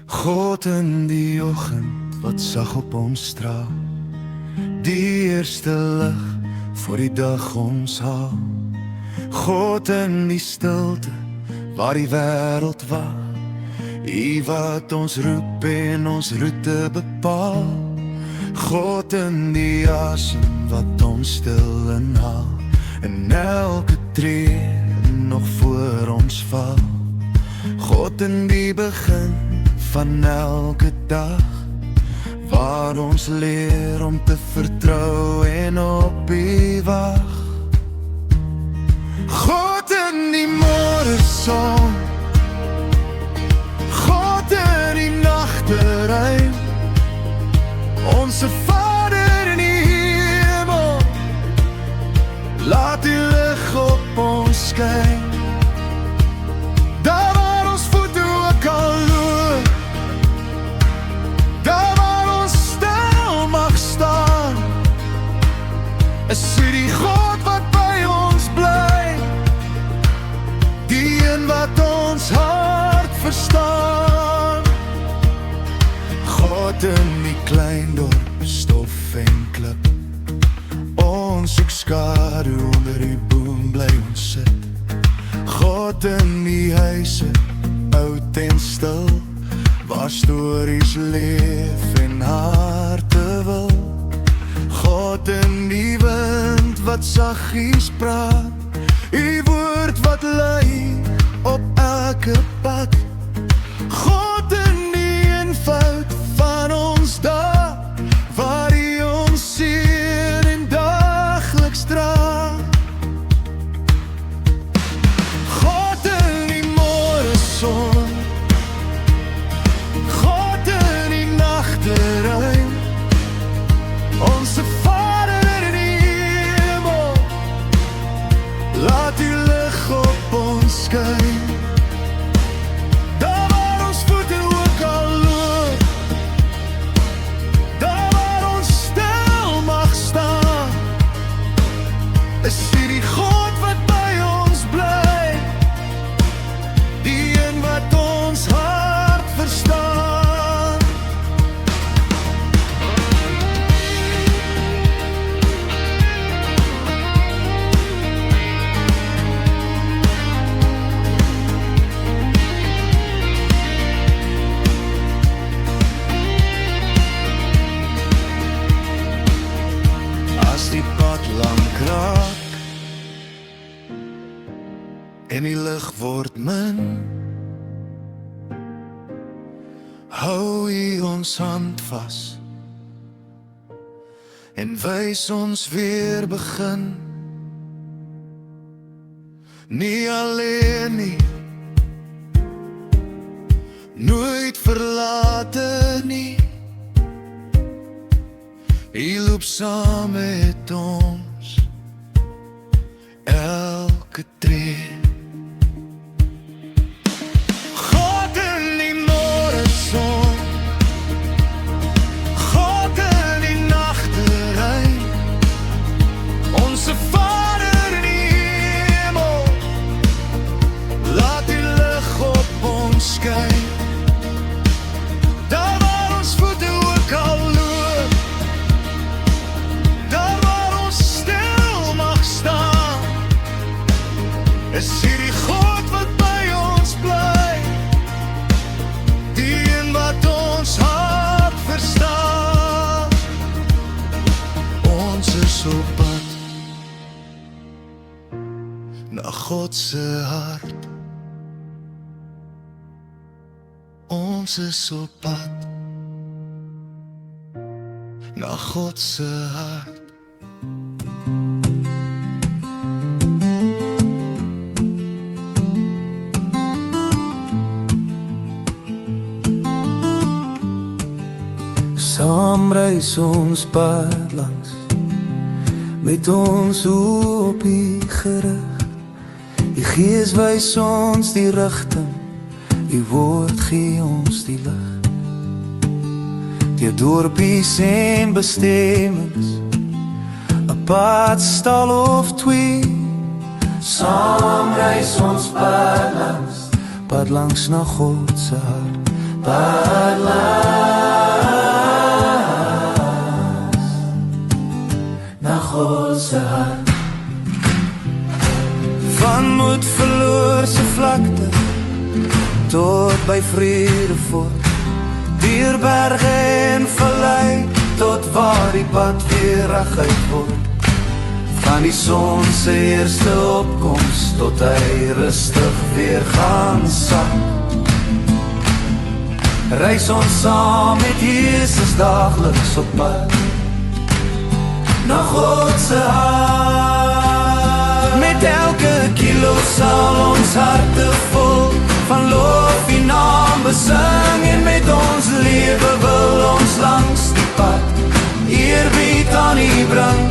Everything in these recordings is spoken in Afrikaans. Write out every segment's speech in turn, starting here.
God in die oggend wat sag op ons straal, die eerste lig voor die dag ons haal. God in die stilte waar die wêreld wag, U wat ons roep en ons roete bepaal. God in die asem wat ons stil inhaal, en elke tree nog voor ons val. God in die begin van elke dag, waar ons leer om te vertrou en op U wag. God in die môreson, God in die nagteruim, onse Vader in die hemel, laat U lig op ons skyn. Daar waar ons voete ook al loop, daar waar ons stil mag staan, is U die God wat by ons bly, die een wat ons hart verstaan. God in die klein dorp, stof en klip, ons soek skadu onder U boom bly ons sit. God in die huise, oud en stil, waar stories leef en harte wil. God in die wind wat saggies praat, U woord wat lei op elke pad. God in die eenvoud van ons dae, waar U ons seën en dagliks dra. God in die môreson, God in die nagteruim, onse Vader in die hemel, laat U lig op ons skyn. Daar waar ons voete ook al loop, daar waar ons stil mag staan, is U die God wat by ons bly, die een wat ons hart verstaan. As die pad lank raak en die lig word min, hou U ons hand vas en wys ons weer begin. Nie alleen nie, nooit verlate nie, U loop saam met ons elke tree. God in die môreson, God in die nagteruim, onse Vader in die hemel, laat U lig op ons skyn. Daar waar ons voete ook al loop, daar waar ons stil mag staan, is U die God wat by ons bly, die een wat ons hart verstaan. Ons is op pad na God se hart. Ons is op pad na God se hart. Saam reis ons pad langs, met ons op U gerig. U Gees wys ons die rigting, U woord gee ons die lig. Deur dorpies en bestemmings, 'n padstal of twee, saam reis ons pad langs na God se hart. pad laat na God se hart. Van moed verloorse vlakte tot by Vredefort, deur berge en vallei tot waar die pad weer reguit word. Van die son se eerste opkoms tot hy rustig weer gaan sak. Reis ons saam met Jesus daagliks op pad na God se hart. Met elke kilo sal ons harte vol van lof en naam besing, en met ons lewe wil ons langs die pad eerbied aan U bring.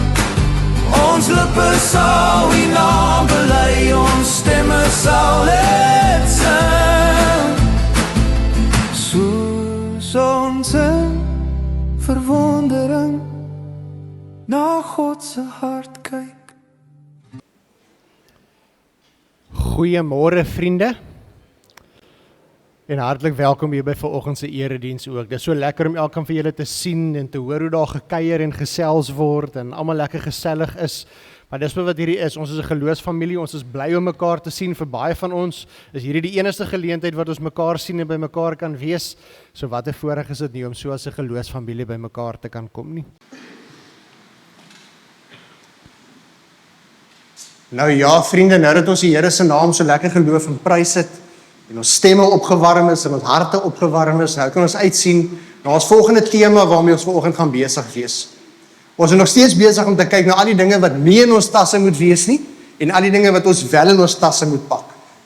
Ons lippe sal U naam bely, ons stemme sal dit sing. Soos ons in verwondering na God se hart kyk. Goeiemôre vriende. En hartlik welkom hier by vanoggend se erediens ook. Dit is so lekker om elkeen van julle te sien en te hoor hoe daar gekuier en gesels word en almal lekker gesellig is. Maar dis wat hierdie is. Ons is 'n geloofsfamilie. Ons is bly om mekaar te sien. Vir baie van ons is hierdie die enigste geleentheid wat ons mekaar sien en by mekaar kan wees. So wat 'n voorreg is dit nie om so as 'n geloofsfamilie by mekaar te kan kom nie. Nou ja, vriende, nou dat ons die Here se naam so lekker geloof en prys het, en ons stemme opgewarm is en ons harte opgewarm is, nou kan ons uitsien na ons volgende tema waarmee ons vanoggend gaan besig wees. Ons is nog steeds besig om te kyk na al die dinge wat nie in ons tasse moet wees nie, en al die dinge wat ons wel in ons tasse moet pak,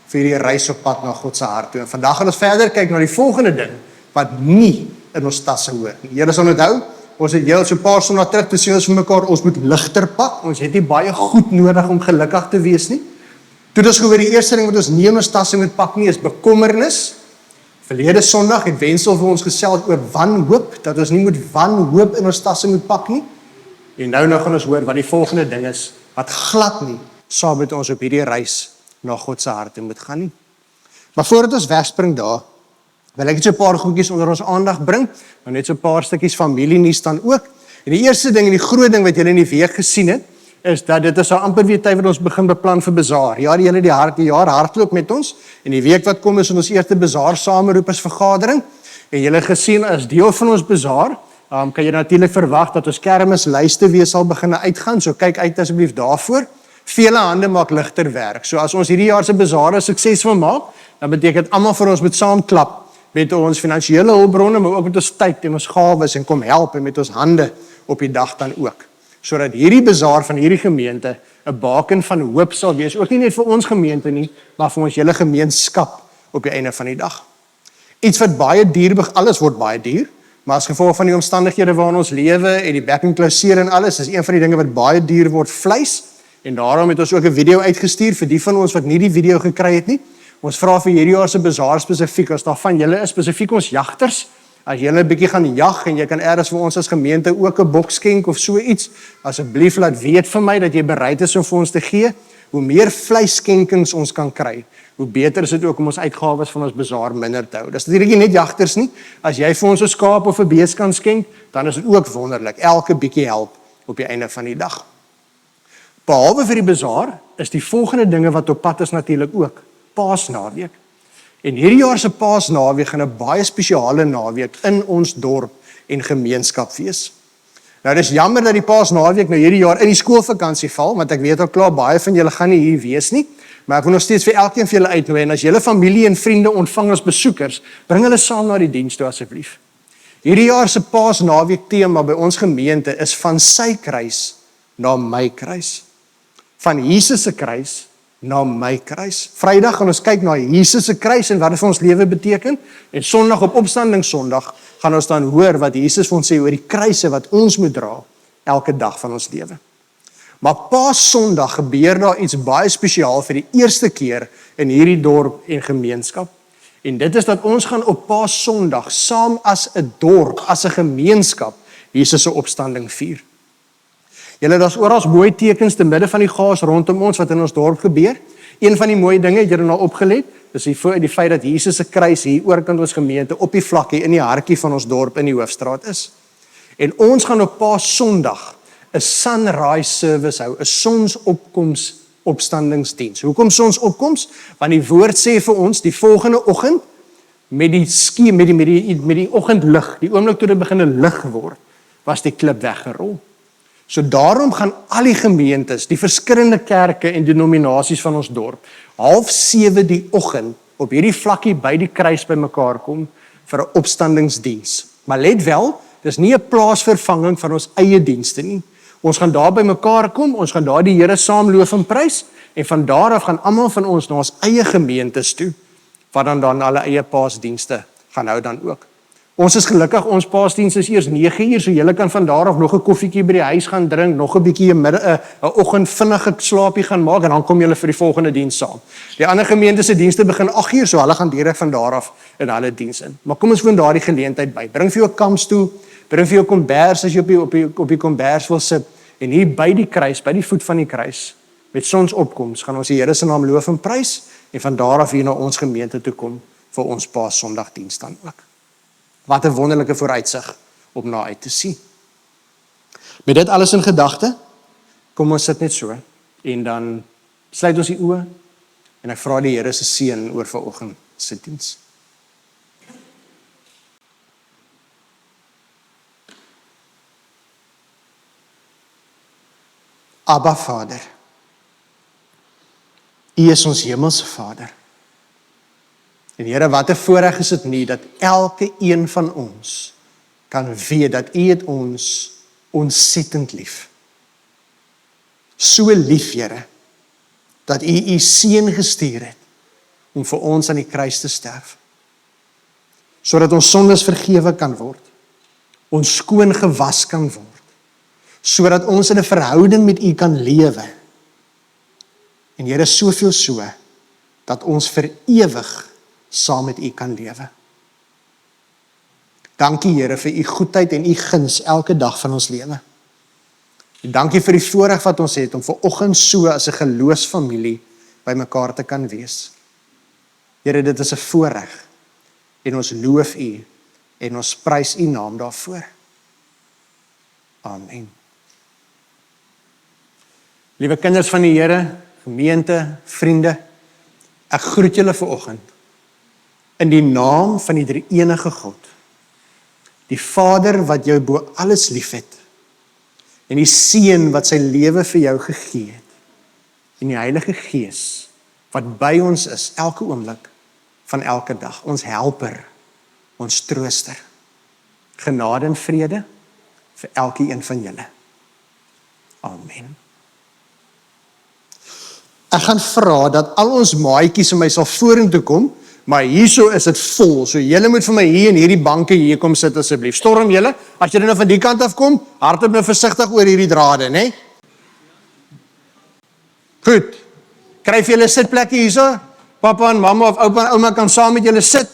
vir die reis op pad na God se hart toe. En vandag gaan ons verder kyk na die volgende ding, wat nie in ons tasse hoort nie. Julle sal onthou, ons het heel so 'n paar sondae terug te sê ons vir mekaar, ons moet ligter pak, ons het nie baie goed nodig om gelukkig te wees nie. Toe ons gehoor die eerste ding wat ons nie in ons tasse moet pak nie, is bekommernis. Verlede Sondag het Wensel vir ons gesels oor wanhoop, dat ons nie moet wanhoop in ons tasse moet pak nie. En nou gaan ons hoor wat die volgende ding is, wat glad nie saam met ons op hierdie reis na God se hart moet gaan nie. Maar voordat ons wegspring daar, wil ek net so 'n paar goedjies onder ons aandag bring, maar net so 'n paar stukkies familienuus dan ook. En die eerste ding en die groot ding wat julle in die week gesien het, is dat dit is al amper weer tyd wat ons begin beplan vir bazaar. Ja, die jaar hardloop met ons, en die week wat kom is ons eerste bazaar sameroepersvergadering, en julle gesien as deel van ons bazaar, kan jy natuurlik verwag dat ons kermislyste weer sal begin uitgaan, so kyk uit asseblief daarvoor. Vele hande maak ligter werk, so as ons hierdie jaar se bazaar suksesvol maak, dan beteken almal vir ons moet saamklap, met ons finansiële hulpbronne, maar ook met ons tyd en ons gawes, en kom help en met ons hande op die dag dan ook. Sodat hierdie bazaar van hierdie gemeente 'n baken van hoop sal wees, ook nie net vir ons gemeente nie, maar vir ons hele gemeenskap op die einde van die dag. Iets wat baie duur, alles word baie duur, maar as gevolg van die omstandighede waarin ons lewe en die bekkenklaseer en alles, is een van die dinge wat baie duur word vleis, en daarom het ons ook 'n video uitgestuur vir die van ons wat nie die video gekry het nie. Ons vra vir hierdie jaar se bazaar spesifiek, as daar van julle is spesifiek ons jagters, as julle 'n bietjie gaan jag en jy kan eers vir ons as gemeente ook 'n boks skenk of so iets, asseblief laat weet vir my dat jy bereid is om vir ons te gee. Hoe meer vleisskenkings ons kan kry, hoe beter is dit ook om ons uitgawes van ons bazaar minder te hou. Dis natuurlik nie net jagters nie. As jy vir ons 'n skaap of 'n bees kan skenk, dan is dit ook wonderlik. Elke bietjie help op die einde van die dag. Behalwe vir die bazaar, is die volgende dinge wat op pad is natuurlik ook Paasnaweek. En hierdie jaar se Paasnaweek gaan 'n baie spesiale naweek in ons dorp en gemeenskap wees. Nou dis jammer dat die Paasnaweek nou hierdie jaar in die skoolvakansie val, want ek weet al klaar baie van julle gaan nie hier wees nie, maar ek wil nog steeds vir elkeen van julle uitnooi, en as julle familie en vriende ontvang as besoekers, bring hulle saam na die diens toe asseblief. Hierdie jaar se Paasnaweek tema by ons gemeente is van sy kruis na my kruis. Van Jesus se kruis na my kruis. Vrydag gaan ons kyk na Jesus se kruis en wat dit vir ons lewe beteken, en Sondag op Opstandingssondag gaan ons dan hoor wat Jesus vir ons sê oor die kruise wat ons moet dra elke dag van ons lewe. Maar Paas-Sondag gebeur daar iets baie spesiaal vir die eerste keer in hierdie dorp en gemeenskap. En dit is dat ons gaan op Paas-Sondag saam as 'n dorp, as 'n gemeenskap, Jesus se opstanding vier. Julle, daar's oral mooi tekens te midde van die gaas rondom ons wat in ons dorp gebeur. Een van die mooi dinge, het julle nou opgelet, dis die feit dat Jesus se kruis hier oorkant ons gemeente op die vlakkie in die hartjie van ons dorp in die hoofstraat is. En ons gaan op Paasondag 'n sunrise service hou, 'n sonsopkoms opstandingsdiens. Hoekom sonsopkoms? Want die woord sê vir ons die volgende oggend met die oggendlig, die oomblik toe dit begin lig word, was die klip weggerol. So daarom gaan al die gemeentes, die verskillende kerke en denominasies van ons dorp, 6:30 die oggend op hierdie vlakkie by die kruis bymekaar kom vir 'n opstandingsdiens. Maar let wel, dis nie 'n plaasvervanging van ons eie dienste nie. Ons gaan daar bymekaar kom, ons gaan daar die Here saam loof en prys, en van daar af gaan almal van ons na ons eie gemeentes toe, wat dan hulle eie paasdienste gaan hou dan ook. Ons is gelukkig, ons paasdiens is eers 9:00, so julle kan van daar af nog 'n koffietjie by die huis gaan drink, nog 'n bietjie 'n oggend vinnige slaapie gaan maak, en dan kom julle vir die volgende diens saam. Die ander gemeentes se dienste begin 8:00, so hulle gaan direk van daar af in hulle diens in. Maar kom ons woon daardie geleentheid by. Bring vir jou 'n kampstoel, bring vir jou kombers as jy op die kombers wil sit, en hier by die kruis, by die voet van die kruis, met sonsopkoms, gaan ons die Here se naam loof en prys, en van daar af hier na ons gemeente toe kom vir ons Paasondagdiens dan ook. Wat 'n wonderlike vooruitsig om na uit te sien. Met dit alles in gedagte, kom ons sit net so, en dan sluit ons die oë, en ek vra die Here se seën oor vanoggend se diens. Abba Vader, U is ons hemelse Vader. En Here, wat 'n voorreg is dit nie, dat elke een van ons kan weet dat U het ons ontsettend lief. So lief, Here, dat U seun gestuur het om vir ons aan die kruis te sterf, sodat ons sondes vergewe kan word, ons skoon gewas kan word, sodat ons in 'n verhouding met U kan lewe. En Here, soveel so, dat ons vir ewig saam met U kan lewe. Dankie Here vir U goedheid en U guns elke dag van ons lewe. En dankie vir die voorreg wat ons het om vanoggend so as 'n geloofsfamilie by mekaar te kan wees. Here, dit is 'n voorreg, en ons loof U en ons prys U naam daarvoor. Amen. Liewe kinders van die Here, gemeente, vriende, ek groet julle vanoggend in die naam van die drie-enige God, die Vader wat jou bo alles liefhet, en die Seun wat sy lewe vir jou gegee het, en die Heilige Gees wat by ons is elke oomblik van elke dag, ons helper, ons trooster. Genade en vrede vir elkeen van julle. Amen. Ek gaan vra dat al ons maatjies vir my sal vorentoe kom, maar hierso is dit vol, so julle moet vir my hier in hierdie banke hier kom sit asseblief. Storm julle, as julle nou van die kant af kom, hardloop nou versigtig oor hierdie drade, né? Goed, kryf julle sitplekke hierso, pappa en mamma of oupa en ouma kan saam met julle sit.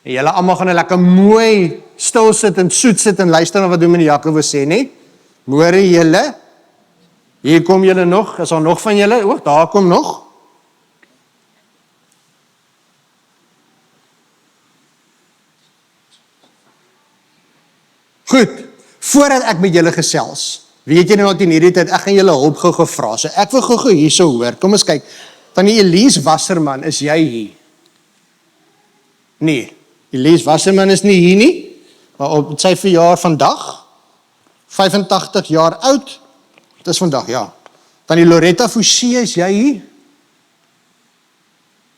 En julle almal gaan lekker mooi stil sit en soet sit en luister na wat Dominee Jakobus sê, né? Môre julle, hier kom julle nog, is daar nog van julle? O, daar kom nog. Goed, voordat ek met julle gesels, weet jy nou dat in hierdie tyd, ek gaan julle hulp gou vra, so ek wil gou hierso hoor, kom ons kyk, Tannie Elise Wasserman, is jy hier? Nee, Elise Wasserman is nie hier nie, maar op sy verjaar vandag, 85 jaar oud, dit is vandag, ja. Tannie Loretta Fouché, is jy hier?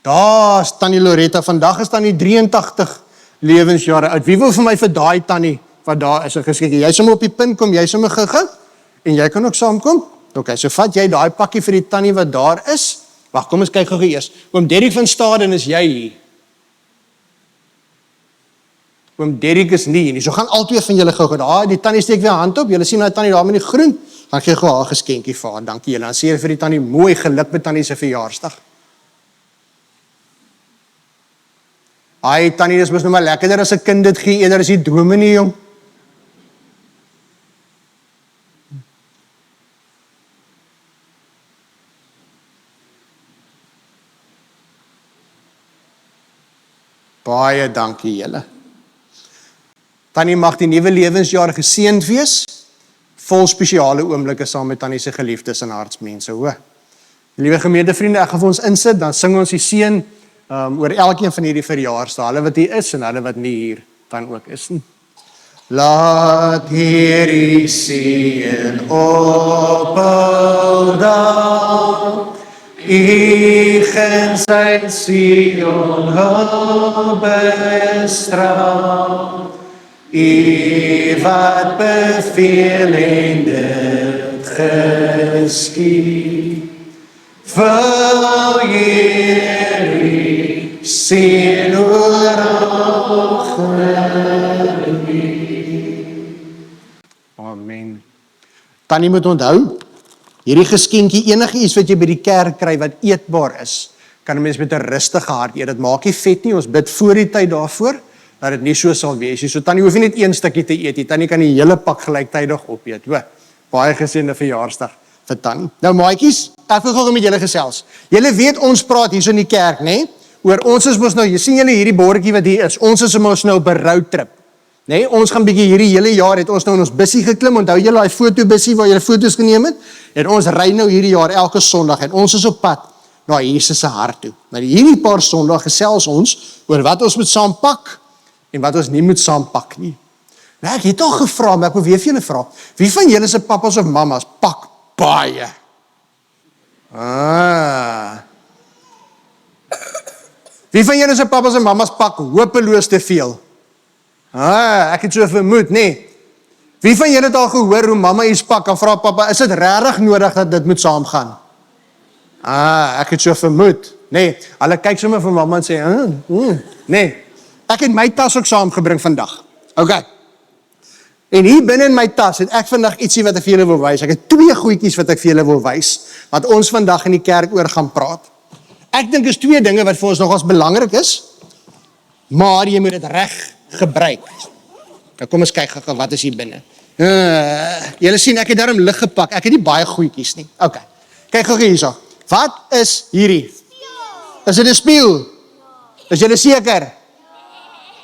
Daar is Tannie Loretta, vandag is Tannie 83 lewensjare oud. Wie wil vir my vir daai Tannie, wat daar is 'n geskenkie? Jy sommer op die punt kom, jy sommer gou, en jy kan ook saamkom. Ok, so vat jy daai pakkie vir die Tannie wat daar is. Wag, kom ons kyk gou eers. Oom Derrick van Staden, is jy hier? Oom Derrick is nie hier nie. So gaan albei van julle gou. Daar, die Tannie steek weer hand op. Julle sien daai Tannie daar met die groen. Dan gee gou haar geskenkie vir haar. Dankie julle. Dan sê jy vir die Tannie mooi geluk met Tannie se verjaarsdag. Ai Tannie, dis mos nou maar lekkerder as 'n kind dit gee eerder as die dominee, jong. Baie dankie julle. Tannie mag die nuwe lewensjaar geseënd wees, vol spesiale oomblikke saam met Tannie se geliefdes en hartsmense, hoor. Liewe gemeentevriende, ek gaan vir ons insit, dan sing ons die seën oor elkeen van hierdie verjaarsdae, hulle wat hier is en hulle wat nie hier dan ook is nie. Laat hierdie seën ophou daal, Igen sy Sion hoop bestraal, wat beveel en dit geskied. Vul hierdie seën oor al Amen. Tannie moet onthou, hierdie geskenkie, enige iets wat jy by die kerk kry wat eetbaar is, kan 'n mens met 'n rustige hart eet. Dit maak nie vet nie, ons bid voor die tyd daarvoor, dat dit nie so sal wees nie. So Tannie hoef nie net een stukkie te eet nie, Tannie kan die hele pak gelyktydig opeet. Hoor, baie geseënde verjaarsdag vir Tannie. Nou maatjies, ek wil gou met julle gesels. Julle weet ons praat hier so in die kerk, nê? Oor ons is mos nou, jy sien julle hierdie bordjie wat hier is, ons is mos nou op 'n roadtrip. Nee, ons gaan bietjie hierdie hele jaar het ons nou in ons bussie geklim. Onthou julle daai fotobussie waar julle foto's geneem het? En ons ry nou hierdie jaar elke Sondag en ons is op pad na Jesus se hart toe. Nou hierdie paar Sondag gesels ons oor wat ons moet saampak en wat ons nie moet saampak nie. Nou ek het al gevra, maar ek wil weer vir julle vra. Wie van julle se pappas of mammas pak baie? Wie van julle se pappas en mammas pak hopeloos te veel? Ek het so vermoed, nee. Wie van julle het al gehoor hoe mamma iets pak en vra papa, is dit regtig nodig dat dit moet saamgaan? Ek het so vermoed. Nee, hulle kyk sommer vir mamma en sê, nee. Ek het my tas ook saamgebring vandag. Okay. En hier binne in my tas het ek vandag ietsie wat ek vir julle wil wys. Ek het 2 goedjies wat ek vir julle wil wys, wat ons vandag in die kerk oor gaan praat. Ek dink is 2 dinge wat vir ons nogals belangrik is, maar jy moet dit reg gebruik. Nou kom ons kyk gou wat is hier binne. Julle sien ek het daarom lig gepak. Ek het nie baie goedjies nie. Okay. Kyk gou hierso. Wat is hierdie? Is dit 'n spieël? Is julle seker?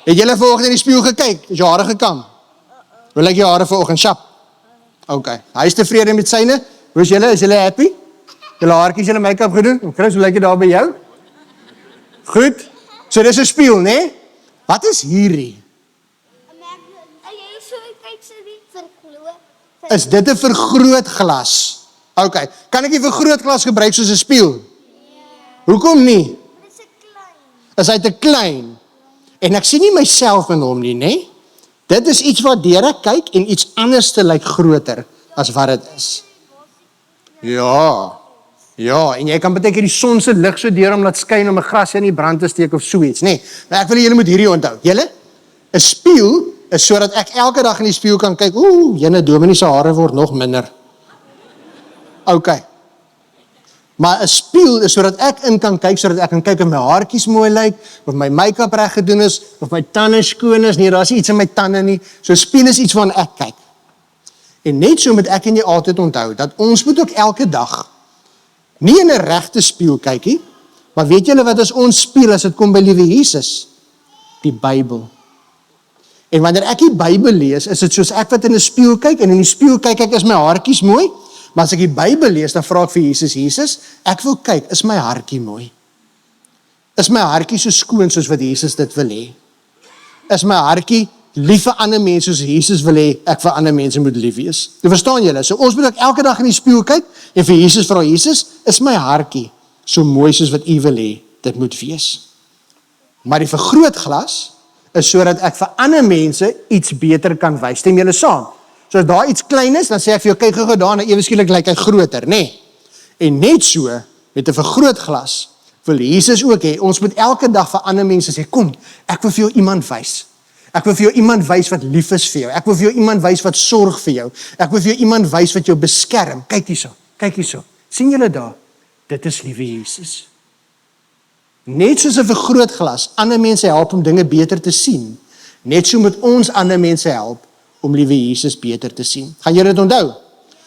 Het julle vanoggend in die spieël gekyk? Is jou hare gekam? Hoe lyk jou hare vanoggend? Sharp. Okay. Hy is tevrede met syne. Hoe is julle? Is julle happy? Julle haartjies, julle make-up gedoen? Chris, hoe lyk dit daar by jou? Goed. So dis 'n spieël, né? Wat is hierdie? Is dit 'n vergrootglas? Okay. Kan ek die vergrootglas gebruik soos 'n spieël? Hoekom nie? Is hy te klein? En ek sien nie myself in hom nie, né? Dit is iets wat deur ek kyk en iets anders te lyk groter as wat dit is. Ja, en jy kan beteken die son se lig so deur hom laat skyn om 'n gras in die brand te steek of so iets, nê? Maar ek wil julle moet hierdie onthou. Julle, 'n spieël is sodat ek elke dag in die spieël kan kyk, jene Dominee se hare word nog minder. Okay. Maar 'n spieël is sodat ek in kan kyk, sodat ek kan kyk of my haartjies mooi lyk, of my make-up reg gedoen is, of my tande skoon is. Nee, daar's nie iets in my tande nie. So 'n spieël is iets waarna ek kyk. En net so moet ek en jy altyd onthou dat ons moet ook elke dag nie in 'n regte spieël kyk nie, maar weet julle wat is ons spieël as dit kom by liewe Jesus? Die Bybel. En wanneer ek die Bybel lees, is dit soos ek wat in 'n spieël kyk en in die spieël kyk ek is my haartjies mooi, maar as ek die Bybel lees, dan vra ek vir Jesus, ek wil kyk, is my hartjie mooi? Is my hartjie so skoon soos wat Jesus dit wil hê? Is my hartjie lief vir ander mense soos Jesus wil hê ek vir ander mense moet lief wees? Jy verstaan julle? So ons moet ook elke dag in die spieël kyk en vir Jesus vra, Jesus, is my hartjie so mooi soos wat U wil hê dit moet wees? Maar die vergrootglas is sodat ek vir ander mense iets beter kan wys. Stem julle saam? So as daar iets klein is, dan sê ek vir jou, kyk gou daar, ewe skielik lyk hy groter, nê? En net so met 'n vergrootglas wil Jesus ook hê, ons moet elke dag vir ander mense sê, kom, ek wil vir jou iemand wys. Ek wil vir jou iemand wys wat lief is vir jou. Ek wil vir jou iemand wys wat sorg vir jou. Ek wil vir jou iemand wys wat jou beskerm. Kyk hierso. Sien julle daar? Dit is liewe Jesus. Net soos 'n vergrootglas ander mense help om dinge beter te sien, net so moet ons ander mense help om liewe Jesus beter te sien. Gaan julle dit onthou?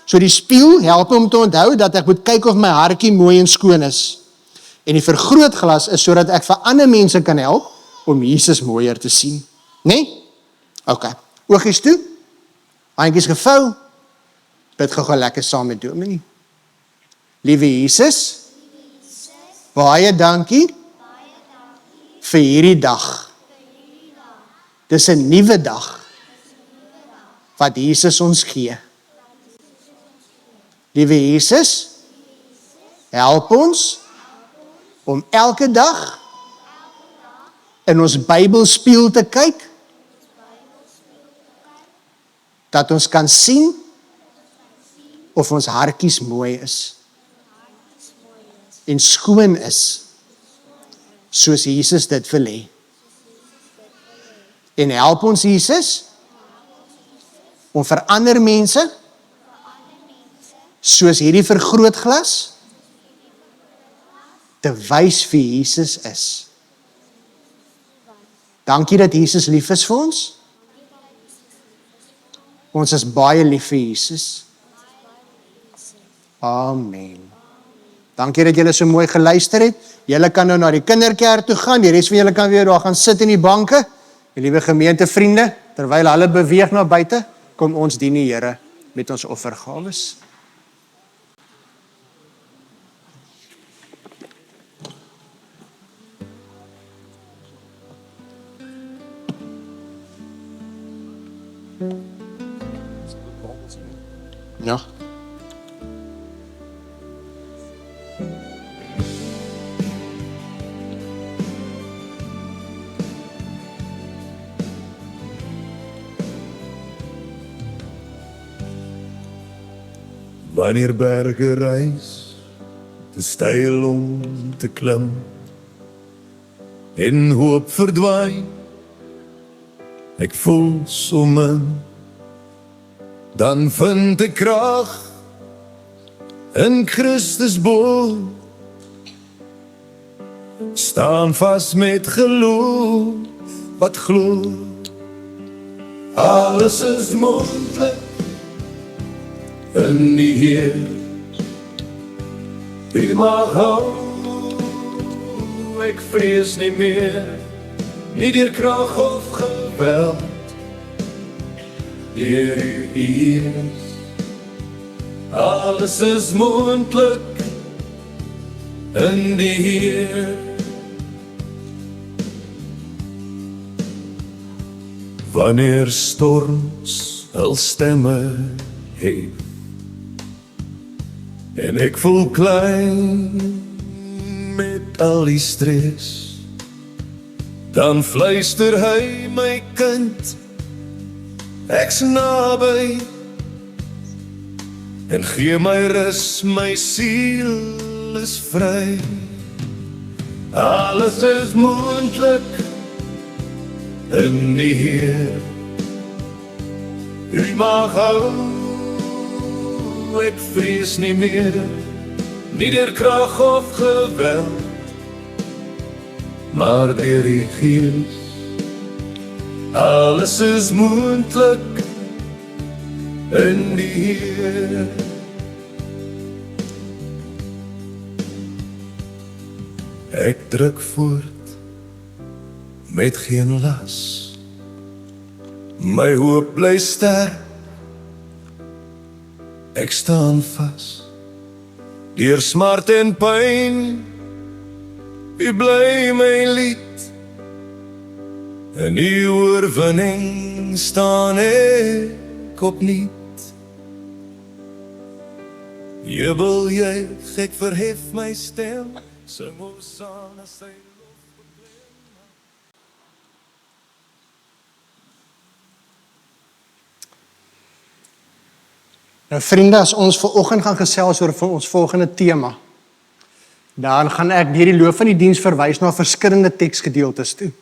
So die spieël help om te onthou dat ek moet kyk of my hartjie mooi en skoon is. En die vergrootglas is sodat ek vir ander mense kan help om Jesus mooier te sien. Nee? OK. Oogies toe. Handjies gevou. Bid gou lekker saam met Dominee. Liewe Jesus, baie dankie vir hierdie dag. Dis 'n nuwe dag wat Jesus ons gee. Liewe Jesus, help ons om elke dag in ons Bybelspieël te kyk, dat ons kan sien of ons hartjies mooi is en skoon is, soos Jesus dit wil hê. En help ons Jesus om vir ander mense soos hierdie vergrootglas te wys wie Jesus is. Dankie dat Jesus lief is vir ons. Ons is baie lief vir Jesus. Amen. Dankie dat julle so mooi geluister het. Julle kan nou na die kinderkerk toe gaan. Die res van julle kan weer daar gaan sit in die banke. Die liewe gemeentevriende, terwyl hulle beweeg na buite, kom ons dien die Here met ons offergawes. Ja. Wanneer berge reis, te styl om te klim, en hoop verdwyn, ek voel so min, dan vind ek krag in Christus bo, staan vas met geloof, wat glo, alles is moontlik in die Heer, wie mag hou, ek vrees nie meer, nie deur krag of geweld, deur u Gees, alles is moontlik in die Heer. Wanneer storms hul stemme hef, en ek voel klein met al die stres, dan fluister hy my kind, ek's naby, en gee my rus, my siel is vry. Alles is moontlik in die Heer, u mag hou, ek vrees nie meer, nie deur krag of geweld, maar deur die Gees, alles is moontlik in die Heer. Ek druk voort met geen las, my hoop bly sterk, ek staan vas, deur smart en pyn, u bly my lied, in die oorwinning staan ek opnuut. Jubel juig, ek verhef my stem, sing Hosanna sy lof. Nou vriende, as ons vanoggend gaan gesels oor ons volgende tema, dan gaan ek deur die loop van die diens verwys na verskillende teksgedeeltes toe.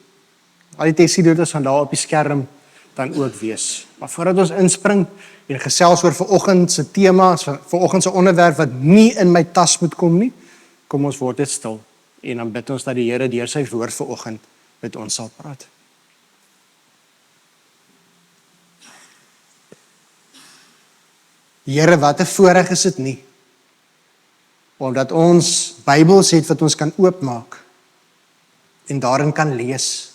Al die teksgedeeltes gaan daar op die skerm dan ook wees. Maar voordat ons inspring en gesels oor vanoggend se tema, vanoggend se onderwerp wat nie in my tas moet kom nie, kom ons word net stil en dan bid ons dat die Here deur sy woord vanoggend met ons sal praat. Here, wat 'n voorreg is dit nie, omdat ons Bybels het wat ons kan oopmaak en daarin kan lees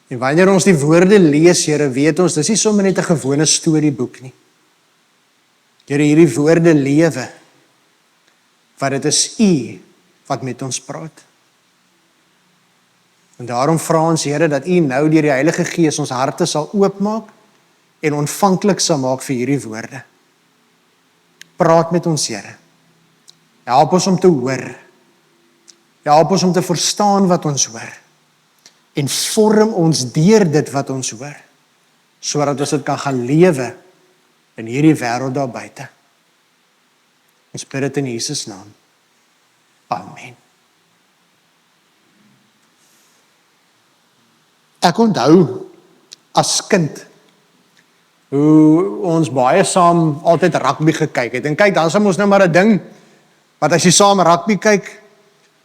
En wanneer ons die woorde lees, Here, weet ons, dis nie sommer net 'n gewone storieboek nie. Here, hierdie woorde lewe, want dit is U wat met ons praat. En daarom vra ons, Here, dat U nou deur die Heilige Gees ons harte sal oopmaak en ontvanklik sal maak vir hierdie woorde. Praat met ons, Here. Help ons om te hoor. Help ons om te verstaan wat ons hoor. En vorm ons deur dit wat ons hoor, sodat ons dit kan gaan lewe in hierdie wêreld daar buite. Ons bid dit in Jesus naam. Amen. Ek onthou as kind hoe ons baie saam altyd rugby gekyk het. En kyk, dan is ons nou maar 'n ding, want as jy saam rugby kyk,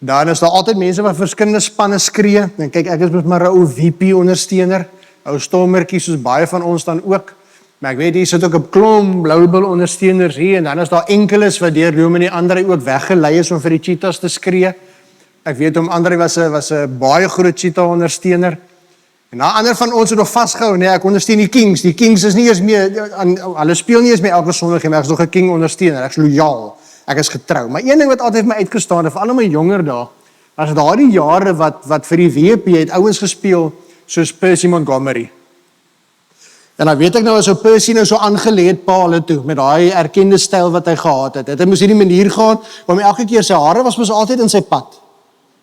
dan is daar altyd mense wat verskillende spanne skree. En kyk, ek is mos maar 'n ou VP ondersteuner, ou stommertjie soos baie van ons dan ook. Maar ek weet hier sit ook 'n klomp Louwel ondersteuners hier, en dan is daar enkeles wat deur Dominee André ook weggelei is om vir die Cheetahs te skree. Ek weet André was 'n baie groot Cheetah ondersteuner. En nou ander van ons het nog vasgehou, nee, ek ondersteun die Kings. Die Kings is nie eens meer, hulle speel nie eens meer elke Sondag nie, maar ek is nog 'n King ondersteuner, ek is loyaal, ek is getrou. Maar een ding wat altyd vir my uitgestaan het, veral in my jonger dae, was daardie jare wat vir die WP het ouens gespeel, soos Percy Montgomery. En dan weet ek nou, as ou Percy nou so aangelê het paal toe, met daai erkende styl wat hy gehad het, hy moes hierdie manier gehad, waarom elke keer sy hare was mos altyd in sy pad.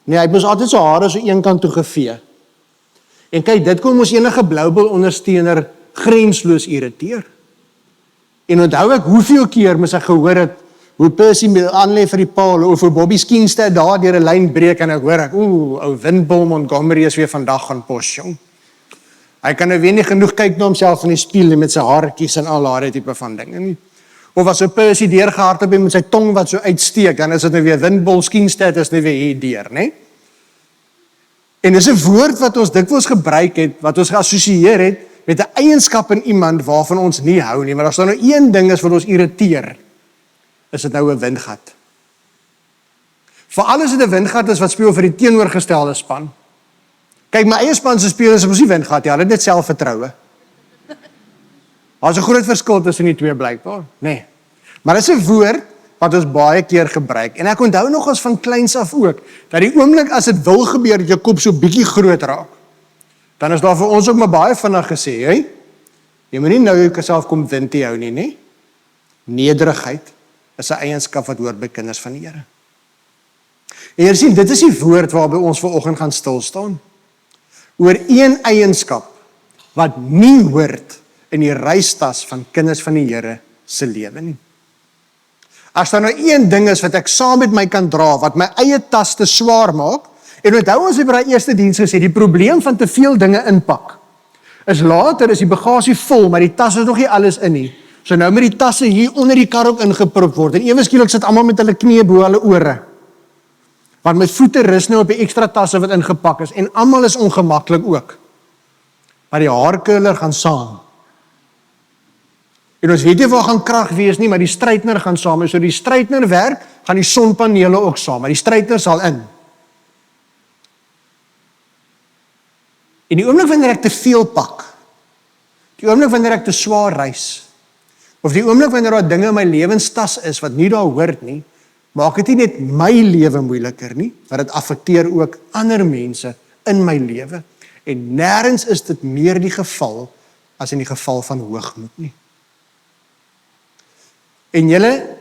Nee, hy het mos altyd sy hare so een kant toe gevee. En kyk, dit kon ons enige Louwel ondersteuner grensloos irriteer. En onthou ek hoeveel keer moes ek gehoor het, hoe Percy aanlê vir die paal, of hoe Bobby Skingstad daar deur 'n lyn breek, en ek hoor ou Windbom Montgomery is weer vandag gaan pos, jong. Hy kan nou weer nie genoeg kyk na homself in die spieël met sy haartjies en al daardie tipe van dinge nie. Of as 'n Percy deurgehardloop het met sy tong wat so uitsteek, dan is dit nou weer Windbom Skingstad is nou weer hier deur, né? En dis 'n woord wat ons dikwels gebruik het, wat ons geassosieer het met 'n eienskap in iemand waarvan ons nie hou nie, maar as daar nou een ding is wat ons irriteer, is dit nou 'n windgat. Veral as dit 'n windgat is wat speel vir die teenoorgestelde span. Kyk, my eie span se spelers is mos nie windgat nie, hulle het net selfvertroue. Daar's 'n groot verskil tussen die twee blykbaar, nee. Maar dis 'n woord wat ons baie keer gebruik. En ek onthou nog ons van kleins af ook, dat die oomblik as dit wil gebeur dat jou kop so bietjie groot raak, dan is daar vir ons ook maar baie vinnig gesê, hey, jy moet nie nou jouself kom wind te hou nie, nee. Nederigheid is 'n eienskap wat hoort by kinders van die Here. En jy sien, dit is die woord waarby ons vanoggend gaan stil staan. Oor een eienskap wat nie hoort in die reistas van kinders van die Here se lewe nie. As daar nou een ding is wat ek saam met my kan dra, wat my eie tas te swaar maak, en onthou ons het by die eerste diens gesê, die probleem van te veel dinge inpak, is later is die bagasie vol, maar die tas is nog nie alles in nie. So nou moet die tasse hier onder die kar ook ingeprop word, en ewe skielik sit almal met hulle knieë bo hulle ore. Want my voete rus nou op die ekstra tasse wat ingepak is, en almal is ongemaklik ook. Maar die haarkurler gaan saam. En ons weet nie waar gaan krag wees nie, maar die straightener gaan saam. En so die straightener werk, gaan die sonpanele ook saam, maar die straightener sal in. En die oomblik wanneer ek te veel pak, die oomblik wanneer ek te swaar reis, of die oomblik wanneer daar dinge in my lewenstas is wat nie daar hoort nie, maak dit nie net my lewe moeiliker nie, maar dit affekteer ook ander mense in my lewe. En nêrens is dit meer die geval as in die geval van hoogmoed nie. En julle,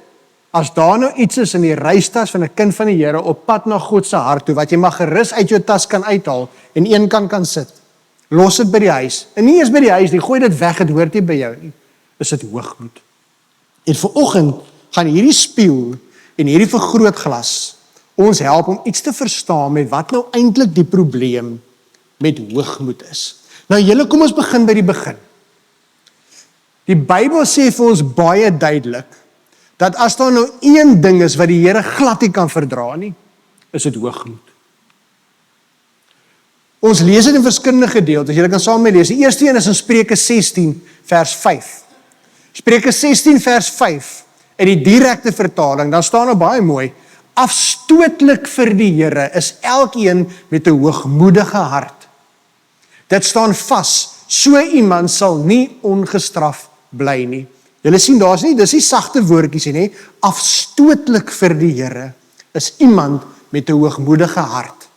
as daar nou iets is in die reistas van 'n kind van die Here op pad na God se hart toe, wat jy maar gerus uit jou tas kan uithaal en een kant kan sit, los dit by die huis. En nie eens by die huis nie, gooi dit weg, dit hoort nie by jou nie. Is dit hoogmoed. En vanoggend gaan hierdie spieël en hierdie vergrootglas ons help om iets te verstaan met wat nou eintlik die probleem met hoogmoed is. Nou julle, kom ons begin by die begin. Die Bybel sê vir ons baie duidelik, dat as daar nou een ding is wat die Here glad nie kan verdra nie, is dit hoogmoed. Ons lees dit in verskillende gedeeltes, julle kan saam met my lees. Die eerste een is in Spreuke 16 vers 5. Spreuke 16 vers 5, in die direkte vertaling, dan staan nou baie mooi, afstootlik vir die Here is elkeen met 'n hoogmoedige hart. Dit staan vas, so iemand sal nie ongestraf bly nie. Julle sien, dis nie sagte woordjies nie, afstootlik vir die Here is iemand met 'n hoogmoedige hart.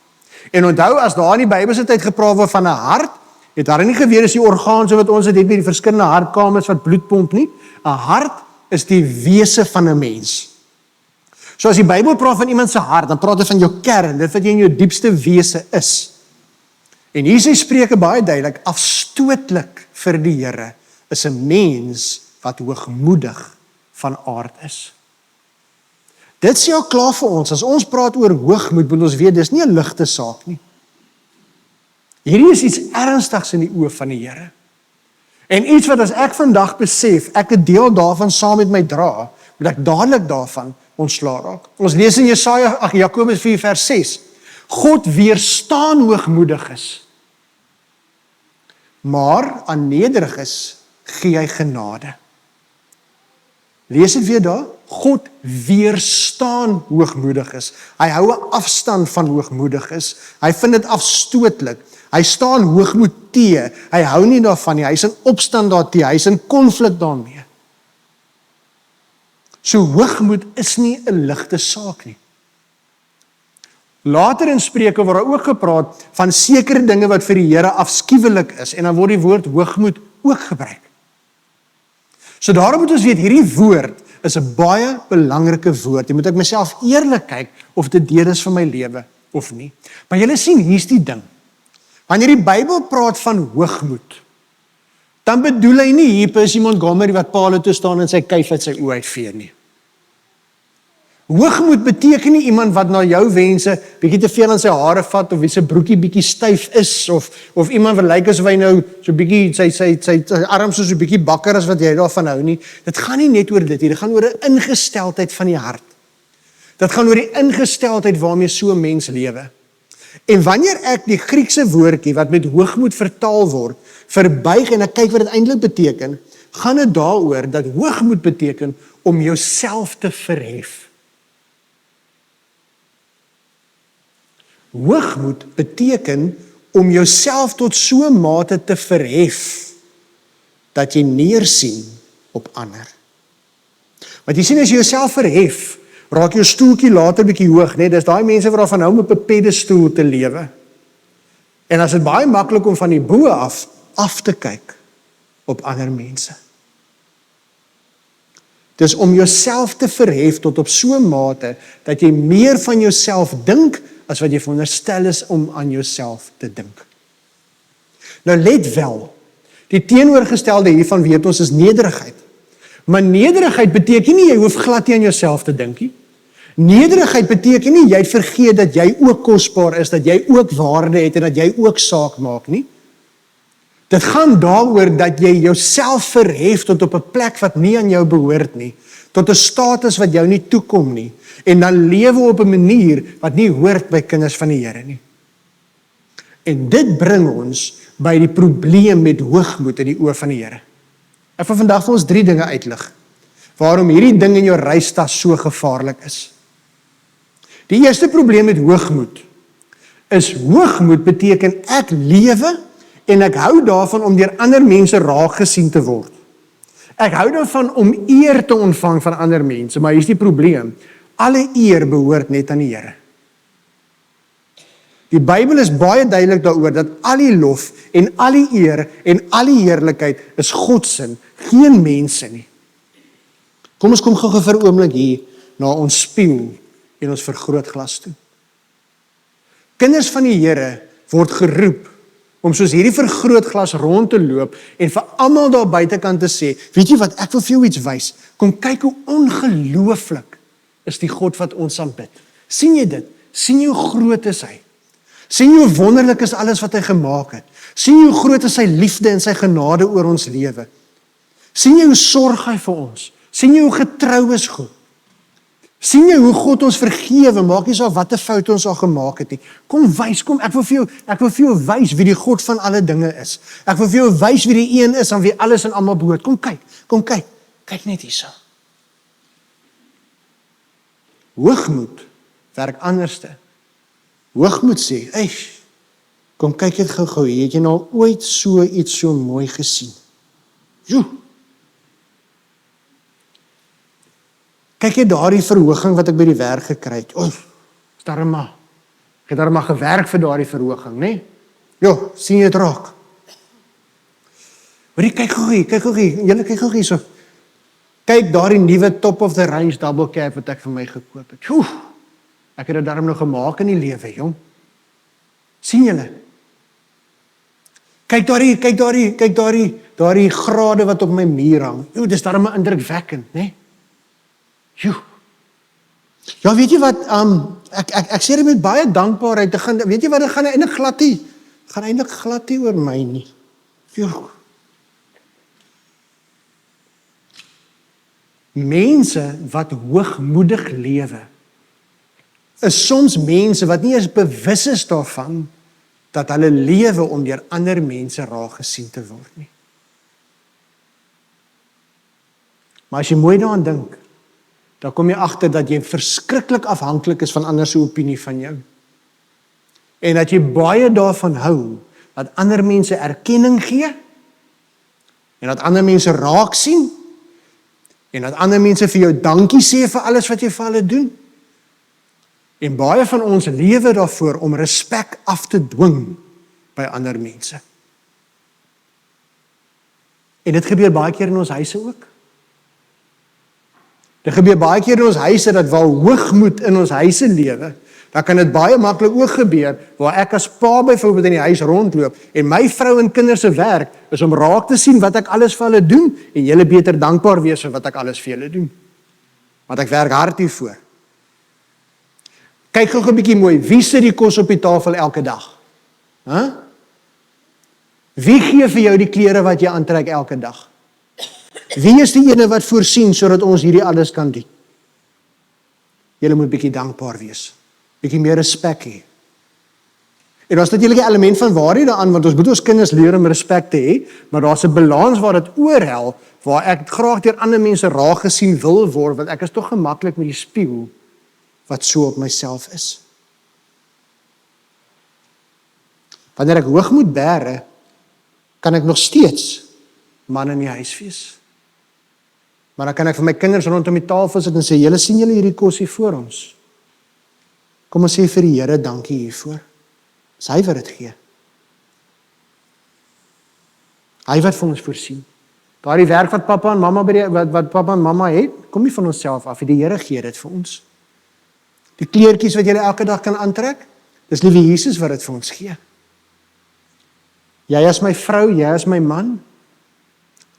En onthou, as daar in die Bybelse tyd gepraat word van 'n hart, het daar nie geweet is die orgaan so wat ons het by die verskillende hartkamers wat bloed pomp nie. 'n Hart is die wese van 'n mens. So as die Bybel praat van iemand se hart, dan praat hy van jou kern, dit wat jy in jou diepste wese is. En hier sê Spreuke baie duidelik, afstootlik vir die Here is 'n mens wat hoogmoedig van aard is. Dit sê al klaar vir ons, as ons praat oor hoogmoed, moet ons weet, dis nie 'n ligte saak nie. Hierdie is iets ernstigs in die oë van die Here. En iets wat as ek vandag besef, ek 'n deel daarvan saam met my dra, moet ek dadelik daarvan ontslaa raak. Ons lees in Jakobus 4 vers 6, God weerstaan hoogmoediges, maar aan nederiges gee hy genade. Lees dit weer daar, God weerstaan hoogmoediges, hy hou 'n afstand van hoogmoediges, hy vind dit afstootlik, hy staan hoogmoed teë, hy hou nie daarvan nie, hy is in opstand daarteë, hy is in konflik daarmee. So hoogmoed is nie 'n ligte saak nie. Later in Spreuke word daar ook gepraat van sekere dinge wat vir die Here afskuwelik is, en dan word die woord hoogmoed ook gebruik. So daarom moet ons weet, hierdie woord is 'n baie belangrike woord. Jy moet ek myself eerlik kyk of dit deel is van my lewe of nie. Maar julle sien, hier's die ding. Wanneer die Bybel praat van hoogmoed, dan bedoel hy nie hier Percy Montgomery wat paal toe staan en sy kuif uit sy oë uitvee nie. Hoogmoed beteken nie iemand wat na jou wense bietjie te veel aan sy hare vat, of wie se broekie bietjie styf is, of iemand wat lyk asof hy nou so bietjie sy arms so bietjie bakker as wat jy daarvan hou nie. Dit gaan nie net oor dit hier, dit gaan oor 'n ingesteldheid van die hart. Dit gaan oor die ingesteldheid waarmee so 'n mens lewe. En wanneer ek die Griekse woordjie wat met hoogmoed vertaal word, verbuig en ek kyk wat dit eintlik beteken, gaan dit daaroor dat hoogmoed beteken om jouself te verhef. Hoogmoed beteken om jouself tot so 'n mate te verhef dat jy neersien op ander. Want jy sien, as jy jouself verhef, raak jou stoeltjie later bietjie hoog, né? Dis daai mense wat daarvan hou om op 'n pedesstoel te lewe. En as dit baie maklik om van die bo af te kyk op ander mense. Dis om jouself te verhef tot op so 'n mate dat jy meer van jouself dink as wat jy veronderstel is om aan jouself te dink. Nou let wel, die teenoorgestelde hiervan weet ons is nederigheid. Maar nederigheid beteken nie jy hoef glad nie aan jouself te dink nie. Nederigheid beteken nie jy vergeet dat jy ook kosbaar is, dat jy ook waarde het en dat jy ook saak maak nie. Dit gaan daaroor dat jy jouself verhef tot op 'n plek wat nie aan jou behoort nie, tot 'n status wat jou nie toekom nie, en dan lewe op 'n manier wat nie hoort by kinders van die Here nie. En dit bring ons by die probleem met hoogmoed in die oë van die Here. Ek wil vandag vir ons 3 dinge uitlig, waarom hierdie ding in jou reistas so gevaarlik is. Die eerste probleem met hoogmoed is, hoogmoed beteken ek lewe en ek hou daarvan om deur ander mense raak gesien te word. Ek hou daarvan om eer te ontvang van ander mense, maar hier is die probleem. Alle eer behoort net aan die Here. Die Bybel is baie duidelik daaroor dat al die lof en al die eer en al die heerlikheid is God se, geen mense nie. Kom ons kom gou vir 'n oomblik hier na ons spieël en ons vergrootglas toe. Kinders van die Here word geroep om soos hierdie vergrootglas rond te loop en vir almal daar buitekant te sê, weet jy wat, ek wil vir jou iets wys. Kom kyk hoe ongelooflik is die God wat ons aanbid. Sien jy dit? Sien jy hoe groot is hy? Sien jy hoe wonderlik is alles wat hy gemaak het? Sien jy hoe groot is sy liefde en sy genade oor ons lewe? Sien jy hoe sorg hy vir ons? Sien jy hoe getrou is God? Sien jy hoe God ons vergewe, maak nie saak watter foute ons al gemaak het nie. Kom wys, kom, ek wil vir jou wys wie die God van alle dinge is. Ek wil vir jou wys wie die een is aan wie alles en almal behoort. Kom kyk net hierso. Hoogmoed werk anderste. Hoogmoed sê, Kom kyk dit gou-gou, het jy nou ooit so iets so mooi gesien? Joe! Kyk jy daardie verhoging wat ek by die werk gekry het? Oef, ek het darm gewerk vir daardie verhoging, né? Jo, sien jy dit raak? Hoorie, kyk gou hier, julle kyk gou hier so. Kyk daardie nuwe top of the range double cab wat ek vir my gekoop het. Oef, ek het dit darm nog gemaak in die lewe, jong. Sien julle? Kyk daardie grade wat op my muur hang. Jo, dis darm indrukwekkend, né? Jo. Ja, weet jy wat, ek sê dit met baie dankbaarheid, weet jy wat, dit gaan eintlik glad nie oor my nie. Jo. Mense wat hoogmoedig lewe, is soms mense wat nie eens bewus is daarvan, dat hulle lewe om deur ander mense raak gesien te word nie. Maar as jy mooi daaraan dink, dan kom jy agter dat jy verskriklik afhanklik is van ander se opinie van jou. En dat jy baie daarvan hou, dat ander mense erkenning gee, en dat ander mense raak sien, en dat ander mense vir jou dankie sê vir alles wat jy vir hulle doen. En baie van ons lewe daarvoor om respek af te dwing by ander mense. En dit gebeur baie keer in ons huise ook. Dit gebeur baie keer in ons huise dat waar hoogmoed in ons huise lewe, dan kan dit baie maklik ook gebeur waar ek as pa byvoorbeeld in die huis rondloop en my vrou en kinders se werk is om raak te sien wat ek alles vir hulle doen en julle beter dankbaar wees vir wat ek alles vir julle doen. Want ek werk hard hiervoor. Kyk gou 'n bietjie mooi, wie sit die kos op die tafel elke dag? Wie gee vir jou die klere wat jy aantrek elke dag? Wie is die ene wat voorsien sodat ons hierdie alles kan doen? Julle moet bietjie dankbaar wees. Bietjie meer respek hê. En daar's natuurlik 'n element van waarheid daaraan, want ons moet ons kinders leer om respek te hê, maar daar's 'n balans waar dit oorhel, waar ek graag deur ander mense raak gesien wil word, want ek is tog gemaklik met die spieël wat so op myself is. Wanneer ek hoogmoed bære, kan ek nog steeds man in die huis wees. Maar dan kan ek vir my kinders rondom die tafel sit en sê, julle sien julle hierdie kos hier voor ons. Kom ons sê vir die Here dankie hiervoor. Dis hy wat dit gee. Hy wat vir ons voorsien. Daardie werk wat pappa en mamma wat pappa en mamma het, kom nie van onsself af, die Here gee dit vir ons. Die kleertjies wat jy elke dag kan aantrek, dis liewe Jesus wat dit vir ons gee. Jy is my vrou, jy is my man.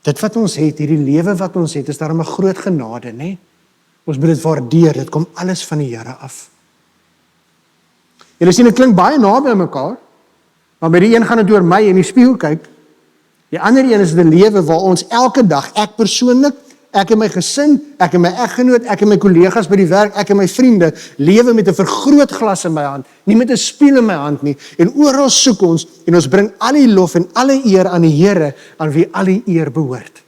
Dit wat ons het, hierdie lewe wat ons het, is daarom 'n groot genade, né? Ons moet dit waardeer, dit kom alles van die Here af. Julle sien, dit klink baie naby aan mekaar, maar by die een gaan dit oor my en die spieël kyk. Die ander een is 'n lewe waar ons elke dag, ek persoonlik, ek en my gesin, ek en my eggenoot, ek en my kollegas by die werk, ek en my vriende, lewe met 'n vergrootglas in my hand, nie met 'n spieël in my hand nie, en oral soek ons, en ons bring al die lof en alle eer aan die Here, aan wie al die eer behoort.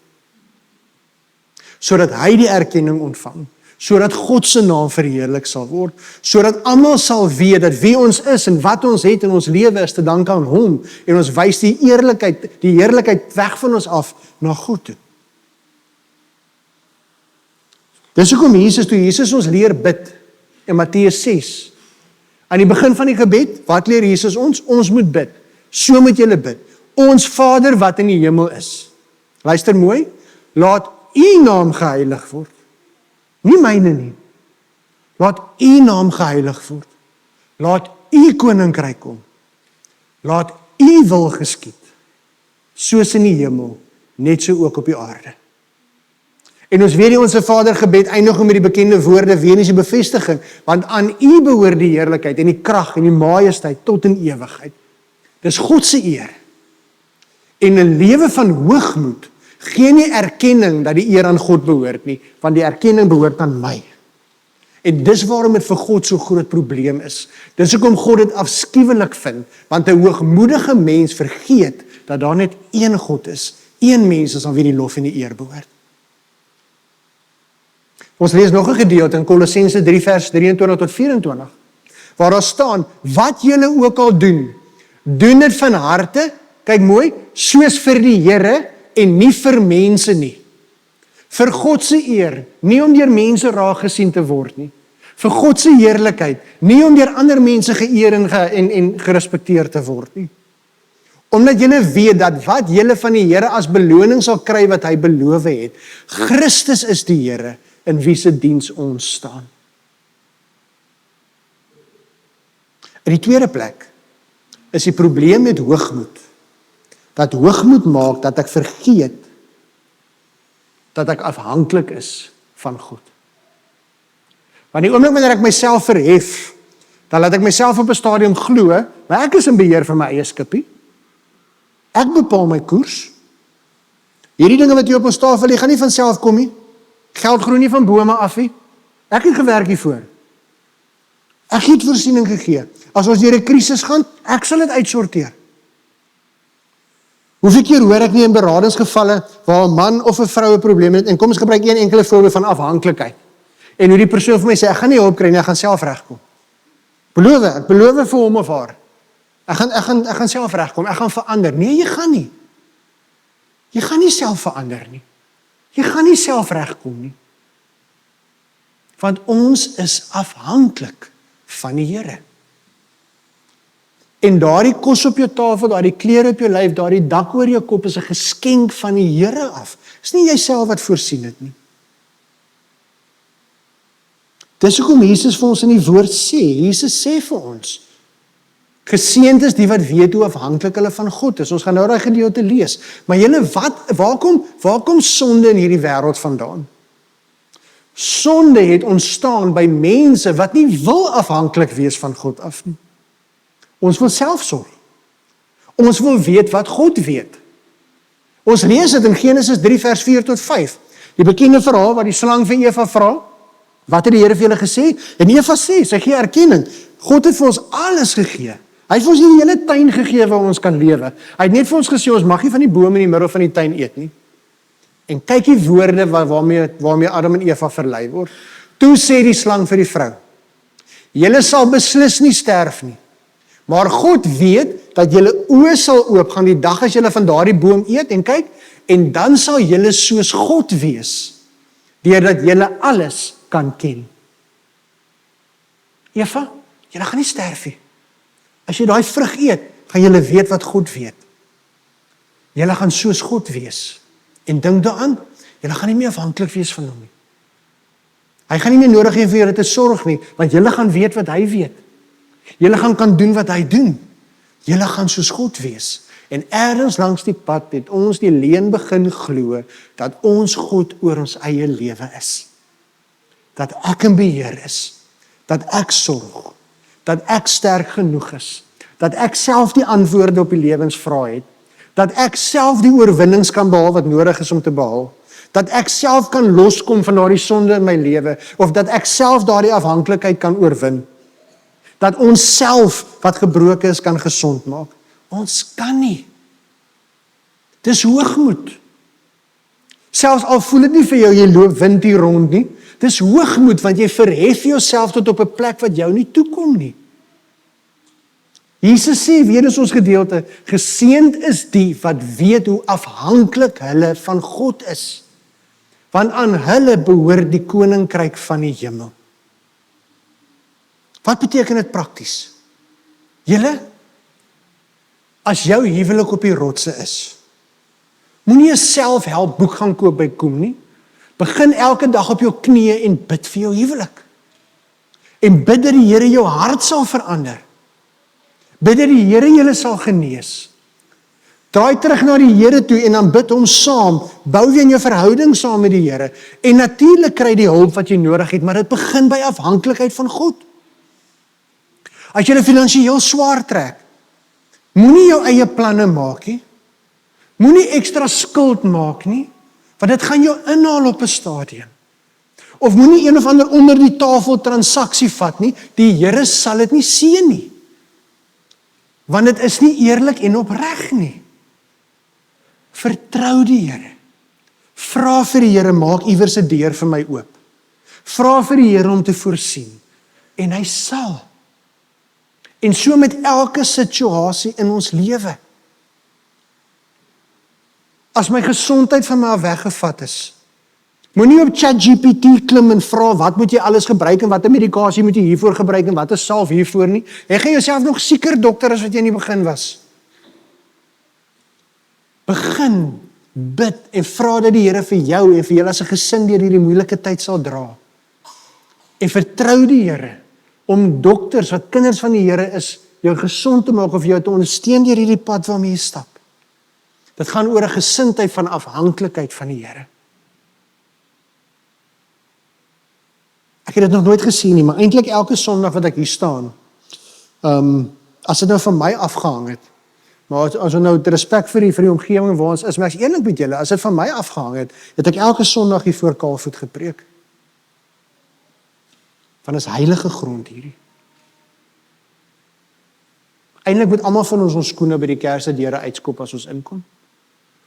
Sodat hy die erkenning ontvang, sodat God se naam verheerlik sal word, sodat almal sal weet dat wie ons is en wat ons het in ons lewe is te danke aan hom, en ons wys die heerlikheid weg van ons af na God toe. Dis hoekom toe Jesus ons leer bid in Matteus 6. Aan die begin van die gebed, wat leer Jesus ons? Ons moet bid. So moet julle bid. Ons Vader wat in die hemel is. Luister mooi, laat u naam geheilig word. Nie myne nie. Laat u naam geheilig word. Laat u koninkryk kom. Laat u wil geskied. Soos in die hemel, net so ook op die aarde. En ons weet die Onse Vader gebed eindig met die bekende woorde, weer eens die bevestiging, want aan u behoort die heerlikheid en die krag en die majesteit tot in ewigheid. Dis God se eer. En 'n lewe van hoogmoed gee nie erkenning dat die eer aan God behoort nie, want die erkenning behoort aan my. En dis waarom dit vir God so groot probleem is. Dis hoekom God dit afskuwelik vind, want 'n hoogmoedige mens vergeet dat daar net een God is, een mens is aan wie die lof en die eer behoort. Ons lees nog 'n gedeelte in Kolossense 3 vers 23 tot 24, waar daar staan, wat julle ook al doen, Doen dit van harte, kyk mooi, soos vir die Here en nie vir mense nie. Vir God se eer, nie om deur mense raag gesien te word nie. Vir God se heerlikheid, nie om deur ander mense geëer en gerespekteer te word nie. Omdat julle weet dat wat julle van die Here as beloning sal kry wat hy beloof het. Christus is die Here in wie se diens ons staan. In die tweede plek is die probleem met hoogmoed. Dat hoogmoed maak dat ek vergeet dat ek afhanklik is van God. Want die oomblik wanneer ek myself verhef, dan laat ek myself op 'n stadium glo, maar ek is in beheer van my eie skipie. Ek bepaal my koers. Hierdie dinge wat hier op ons tafel lê, gaan nie van self kom nie. Geld groei nie van bome af nie. Ek het gewerk hiervoor. Ek het voorsiening gegee. As ons deur 'n krisis gaan, ek sal dit uitsorteer. Hoeveel keer hoor ek nie in beradingsgevalle waar 'n man of 'n vrou 'n probleem het, en kom ons gebruik een enkele voorbeeld van afhanklikheid. En hoe die persoon vir my sê, ek gaan nie hulp kry nie, ek gaan self regkom. Ek beloof vir hom of haar. Ek gaan self regkom, ek gaan verander. Nee, jy gaan nie. Jy gaan nie self verander nie. Jy gaan nie self regkom nie. Want ons is afhanklik van die Here. En daardie kos op jou tafel, daardie klere op jou lyf, daardie dak oor jou kop is 'n geskenk van die Here af. Dis nie jouself wat voorsien dit nie. Dis hoekom Jesus vir ons in die woord sê, Jesus sê vir ons, geseënd is die wat weet hoe afhanklik hulle van God is. Ons gaan nou daai gedeelte lees. Maar julle, waar kom sonde in hierdie wêreld vandaan? Sonde het ontstaan by mense wat nie wil afhanklik wees van God af nie. Ons wil selfsorg. Ons wil weet wat God weet. Ons lees dit in Genesis 3 vers 4 tot 5. Die bekende verhaal waar die slang vir Eva vra, wat het die Here vir julle gesê? En Eva sê, sy gee erkenning. God het vir ons alles gegee. Hy het vir ons die hele tuin gegee waar ons kan lewe. Hy het net vir ons gesê, ons mag nie van die boom in die middel van die tuin eet nie. En kyk die woorde waarmee Adam en Eva verlei word. Toe sê die slang vir die vrou, julle sal beslis nie sterf nie. Maar God weet dat julle oë sal oopgaan die dag as julle van daardie boom eet en kyk, en dan sal julle soos God wees, deurdat julle alles kan ken. Eva, julle gaan nie sterf nie. As jy daai vrug eet, gaan julle weet wat God weet. Julle gaan soos God wees. En dink daaraan, julle gaan nie meer afhanklik wees van hom nie. Hy gaan nie meer nodig hê vir julle te sorg nie, want julle gaan weet wat hy weet. Julle gaan kan doen wat hy doen. Julle gaan soos God wees. En ergens langs die pad het ons die leuen begin glo dat ons God oor ons eie lewe is. Dat ek in beheer is. Dat ek sorg. Dat ek sterk genoeg is. Dat ek self die antwoorde op die lewensvrae het. Dat ek self die oorwinnings kan behaal wat nodig is om te behaal. Dat ek self kan loskom van daardie sonde in my lewe. Of dat ek self daardie afhanklikheid kan oorwin. Dat ons self wat gebroken is kan gesond maak. Ons kan nie. Dis hoogmoed. Selfs al voel dit nie vir jou, jy loop wind hier rond nie. Dis hoogmoed, want jy verhef jouself tot op 'n plek wat jou nie toekom nie. Jesus sê, weer is ons gedeelte, geseënd is die wat weet hoe afhanklik hulle van God is. Want aan hulle behoort die koninkryk van die hemel. Wat beteken dit prakties? Julle, as jou huwelik op die rotse is, moenie 'n selfhelpboek gaan koop by Koem nie. Begin elke dag op jou knieë en bid vir jou huwelik. En bid dat die Here jou hart sal verander. Bid dat die Here julle sal genees. Draai terug na die Here toe en dan bid hom saam. Bou weer in jou verhouding saam met die Here. En natuurlik kry die hulp wat jy nodig het, maar dit begin by afhanklikheid van God. As jy finansiëel swaar trek, moenie jou eie planne maak nie. Moenie ekstra skuld maak nie, want dit gaan jou inhaal op 'n stadium. Of moenie een of ander onder die tafel transaksie vat nie, die Here sal dit nie seën nie. Want dit is nie eerlik en opreg nie. Vertrou die Here. Vra vir die Here, maak iewers 'n deur vir my oop. Vra vir die Here om te voorsien. En hy sal. En so met elke situasie in ons lewe. As my gesondheid van my af weggevat is, moenie op ChatGPT klim en vra wat moet jy alles gebruik en watter medikasie moet jy hiervoor gebruik en watter salf hiervoor nie. Jy gaan jouself nog sieker dokter as wat jy in die begin was. Begin bid en vra dat die Here vir jou en vir julle as 'n gesin deur hierdie moeilike tyd sal dra. En vertrou die Here om dokters wat kinders van die Here is, jou gesond te maak of jou te ondersteun deur hierdie pad waarmee jy stap. Dit gaan oor 'n gesindheid van afhanklikheid van die Here. Ek het dit nog nooit gesien nie, maar eintlik elke Sondag wat ek hier staan, as dit nou van my afgehang het, maar as ons nou met respek vir die omgewing waar ons is, maar ek is eerlik met julle, as dit van my afgehang het, het ek elke Sondag hier voor Kaalvoet gepreek. Van is heilige grond hierdie. Eintlik moet almal van ons skoene by die kerk se deure uitskop as ons inkom.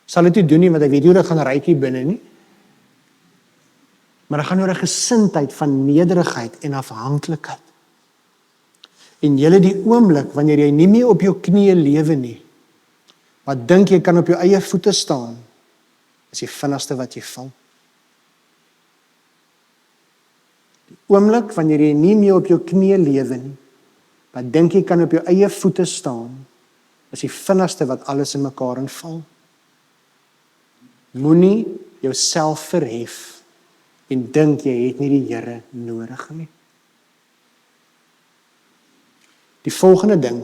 Sal dit nie doen nie, want ek weet nie hoe dit gaan ryk hier binne nie. Maar dit gaan oor 'n gesindheid van nederigheid en afhanklikheid. En julle die oomblik wanneer jy nie meer op jou knieë lewe nie, maar dink jy kan op jou eie voete staan, is die vinnigste wat jy val. Die oomblik wanneer jy nie meer op jou knieë lewe nie, maar dink jy kan op jou eie voete staan, is die vinnigste wat alles in mekaar inval. Moenie jouself verhef en dink jy het nie die Here nodig nie. Die volgende ding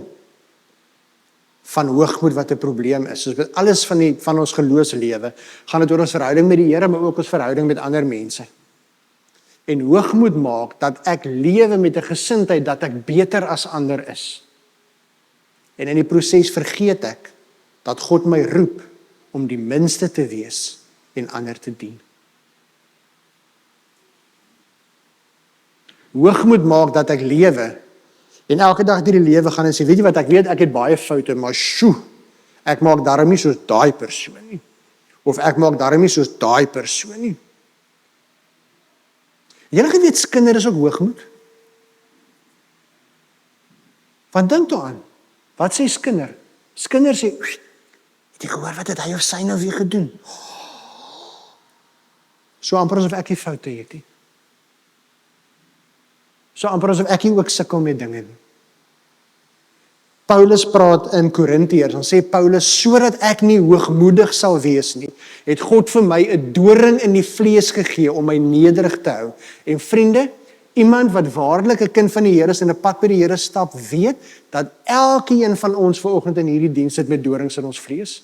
van hoogmoed wat 'n probleem is, soos met alles van ons geloofslewe, gaan dit oor ons verhouding met die Here, maar ook ons verhouding met ander mense. En hoogmoed maak dat ek lewe met 'n gesindheid dat ek beter as ander is. En in die proses vergeet ek dat God my roep om die minste te wees en ander te dien. Hoogmoed maak dat ek lewe en elke dag deur die lewe gaan en sê, weet jy wat, ek weet ek het baie foute, maar sjoe, ek maak darm nie soos daai persoon nie. Of ek maak darm nie soos daai persoon nie. Julle geweet skinder is ook hoogmoed. Want dink daaraan, wat sê skinder? Skinder sê, het jy gehoor wat het hy of sy nou weer gedoen? So amper asof ek die foute het nie. So amper asof ek nie ook sukkel met dinge nie. Paulus praat in Korintiërs, dan sê Paulus, sodat ek nie hoogmoedig sal wees nie, het God vir my 'n doring in die vlees gegee om my nederig te hou. En vriende, iemand wat waarlik 'n kind van die Here is en 'n pad met die Here stap, weet dat elkeen van ons vanoggend in hierdie diens sit met dorings in ons vlees.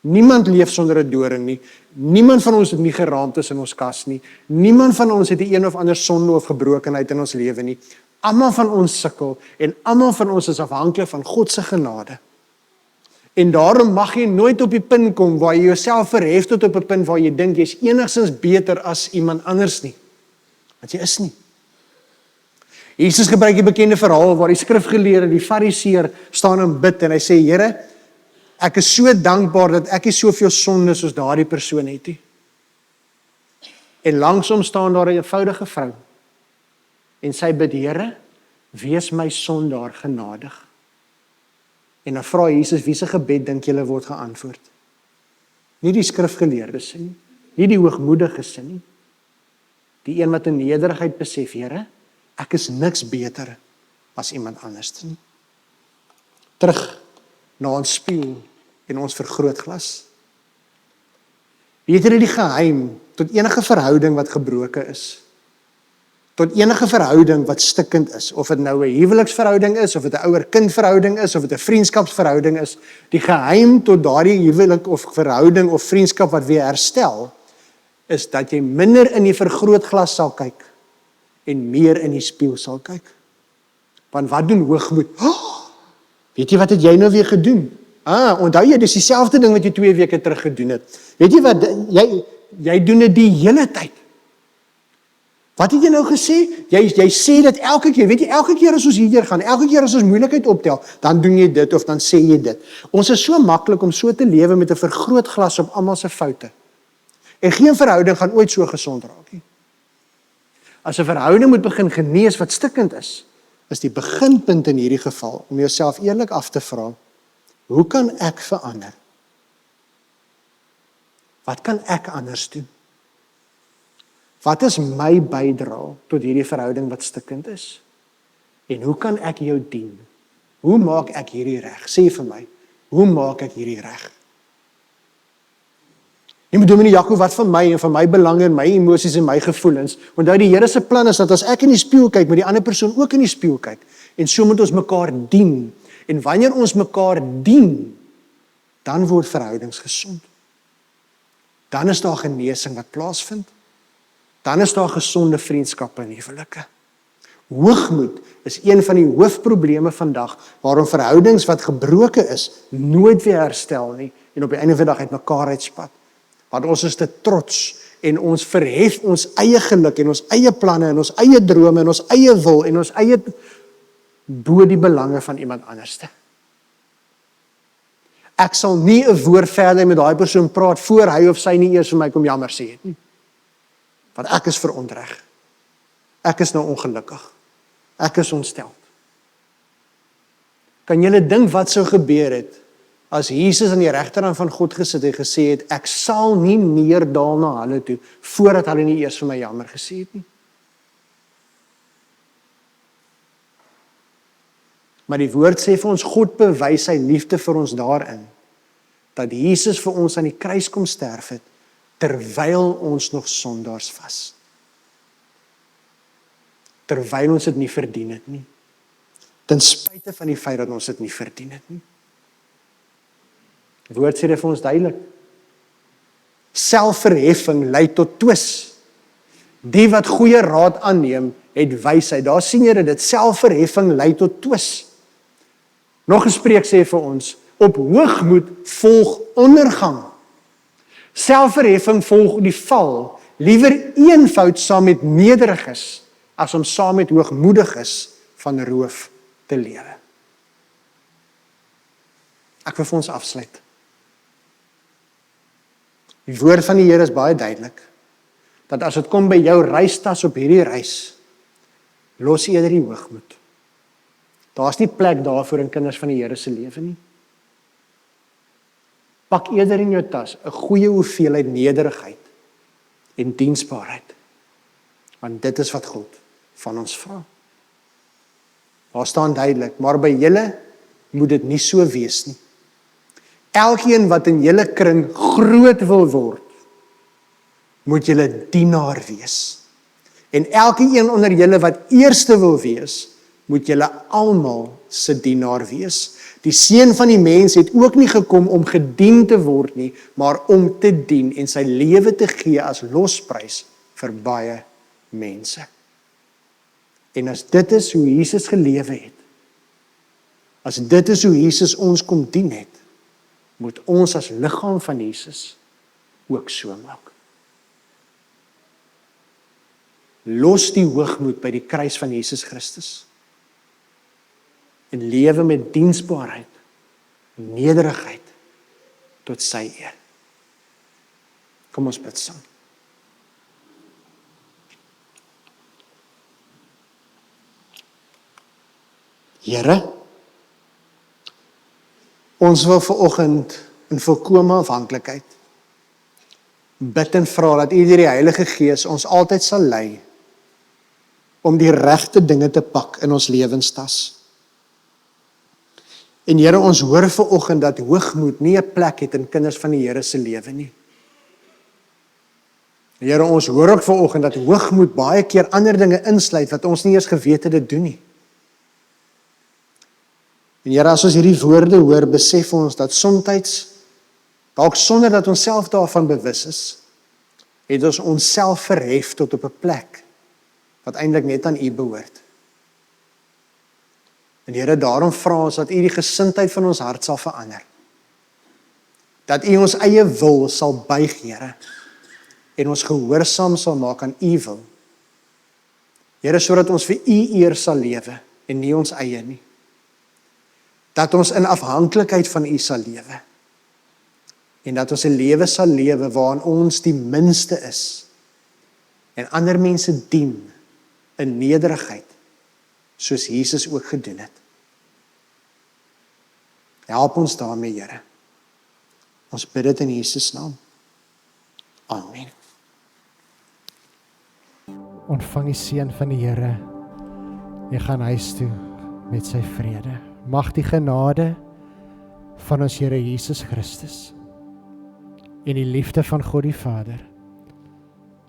Niemand leef sonder 'n doring nie. Niemand van ons het nie geraamtes in ons kas nie. Niemand van ons het 'n een of ander sonde of gebrokenheid in ons lewe nie. Almal van ons sukkel en almal van ons is afhanklik van God se genade. En daarom mag jy nooit op die punt kom waar jy jouself verhef tot op 'n punt waar jy dink jy's enigstens beter as iemand anders nie. Want jy is nie. Jesus gebruik die bekende verhaal waar die skrifgeleerde, die fariseer, staan en bid en hy sê, Here, ek is so dankbaar dat ek nie soveel sonde soos daardie persoon het nie. En langsom staan daar 'n eenvoudige vrou. En sy bid, Here, wees my sondaar genadig. En dan vra Jesus, wie se gebed dink julle word geantwoord? Nie die skrifgeleerdes nie, nie die hoogmoediges nie. Die een wat in nederigheid besef, Here, ek is niks beter as iemand anders nie. Terug na ons spieël en ons vergrootglas. Weet julle die geheim tot enige verhouding wat gebroken is? Tot enige verhouding wat stikkend is, of dit nou 'n huweliksverhouding is, of dit 'n ouer-kind-verhouding is, of dit 'n vriendskapsverhouding is, die geheim tot daardie huwelik of verhouding of vriendskap wat weer herstel, is dat jy minder in die vergrootglas sal kyk en meer in die spieël sal kyk. Want wat doen hoogmoed? Weet jy wat het jy nou weer gedoen? Onthou jy, dis dieselfde ding wat jy 2 weke terug gedoen het. Weet jy wat, jy doen dit die hele tyd. Wat het jy nou gesê? Jy sê dit elke keer, weet jy, elke keer as ons hier gaan, elke keer as ons moeilikheid optel, dan doen jy dit of dan sê jy dit. Ons is so maklik om so te lewe met 'n vergrootglas op almal se foute. En geen verhouding gaan ooit so gesond raak nie. As 'n verhouding moet begin genees wat stikkend is, is die beginpunt in hierdie geval om jouself eerlik af te vra, hoe kan ek verander? Wat kan ek anders doen? Wat is my bydrae tot hierdie verhouding wat stikkend is? En hoe kan ek jou dien? Hoe maak ek hierdie reg? Sê vir my, hoe maak ek hierdie reg? Nie bedoel nie, Jaco, wat van my en van my belange en my emosies en my gevoelens, onthou die Here se plan is dat as ek in die spieël kyk, moet die ander persoon ook in die spieël kyk, en so moet ons mekaar dien, en wanneer ons mekaar dien, dan word verhoudings gesond. Dan is daar genesing wat plaasvind, dan is daar gesonde vriendskappe en huwelike. Hoogmoed is een van die hoofprobleme vandag, waarom verhoudings wat gebroken is, nooit weer herstel nie, en op die einde van die dag uit mekaar uitspat. Want ons is te trots, en ons verhef ons eie geluk, en ons eie planne, en ons eie drome, en ons eie wil, en ons eie bo die belange van iemand anderste. Ek sal nie 'n woord verder met daai persoon praat, voor hy of sy nie eers vir my kom jammer sê het nie. Want ek is verontreg. Ek is nou ongelukkig. Ek is ontsteld. Kan julle dink wat sou gebeur het, as Jesus aan die regterkant van God gesit en gesê het, ek sal nie neerdal na hulle toe, voordat hulle nie eers vir my jammer gesê het nie. Maar die woord sê vir ons, God bewys sy liefde vir ons daarin, dat Jesus vir ons aan die kruis kom sterf het, terwyl ons nog sondaars was. Terwyl ons dit nie verdien het nie. Ten spyte van die feit dat ons dit nie verdien het nie. Die woord sê dit vir ons duidelik. Selfverheffing lei tot twis. Die wat goeie raad aanneem, het wysheid. Daar sien jy dit, selfverheffing lei tot twis. Nog 'n spreek sê vir ons, op hoogmoed volg ondergang. Selfverheffing volg die val, liewer eenvoud saam met nederiges, as om saam met hoogmoediges van roof te lewe. Ek wil vir ons afsluit. Die woord van die Here is baie duidelik, dat as dit kom by jou reistas op hierdie reis, los eerder die hoogmoed. Daar's nie plek daarvoor in kinders van die Here se lewe nie. Pak eerder in jou tas 'n goeie hoeveelheid nederigheid en diensbaarheid. Want dit is wat God van ons vra. Daar staan duidelik, maar by julle moet dit nie so wees nie. Elkeen wat in julle kring groot wil word, moet julle dienaar wees. En elkeen onder julle wat eerste wil wees, moet julle almal se dienaar wees. Die Seun van die mens het ook nie gekom om gedien te word nie, maar om te dien en sy lewe te gee as losprys vir baie mense. En as dit is hoe Jesus gelewe het, as dit is hoe Jesus ons kom dien het, moet ons as liggaam van Jesus ook so maak. Los die hoogmoed by die kruis van Jesus Christus en lewe met diensbaarheid, nederigheid tot sy eer. Kom ons bid saam. Here, ons wil vanoggend in volkome afhanklikheid bid en vra dat U deur die Heilige Gees ons altyd sal lei om die regte dinge te pak in ons lewenstas. En Here, ons hoor vanoggend dat hoogmoed nie 'n plek het in kinders van die Here se lewe nie. Here, ons hoor ook vanoggend dat hoogmoed baie keer ander dinge insluit wat ons nie eers geweet het dit doen nie. En Here, as ons hierdie woorde hoor, besef ons dat soms, dalk sonder dat ons self daarvan bewus is, het ons onsself verhef tot op 'n plek wat eintlik net aan U behoort. En Here, daarom vra ons dat U die gesindheid van ons hart sal verander. Dat U ons eie wil sal buig, Here, en ons gehoorsaam sal maak aan U wil. Here, sodat ons vir U eer sal lewe en nie ons eie nie. Dat ons in afhanklikheid van U sal lewe. En dat ons 'n lewe sal lewe waarin ons die minste is en ander mense dien in nederigheid soos Jesus ook gedoen het. Help ons daarmee, Here. Ons bid dit in Jesus naam. Amen. Ontvang die seën van die Here. Jy gaan huis toe met sy vrede. Mag die genade van ons Here Jesus Christus en die liefde van God die Vader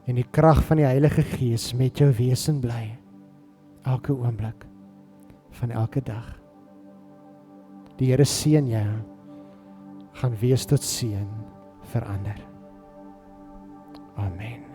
en die krag van die Heilige Gees met jou wees en bly elke oomblik van elke dag. Die Here seën jou, gaan wees tot seën vir ander. Amen.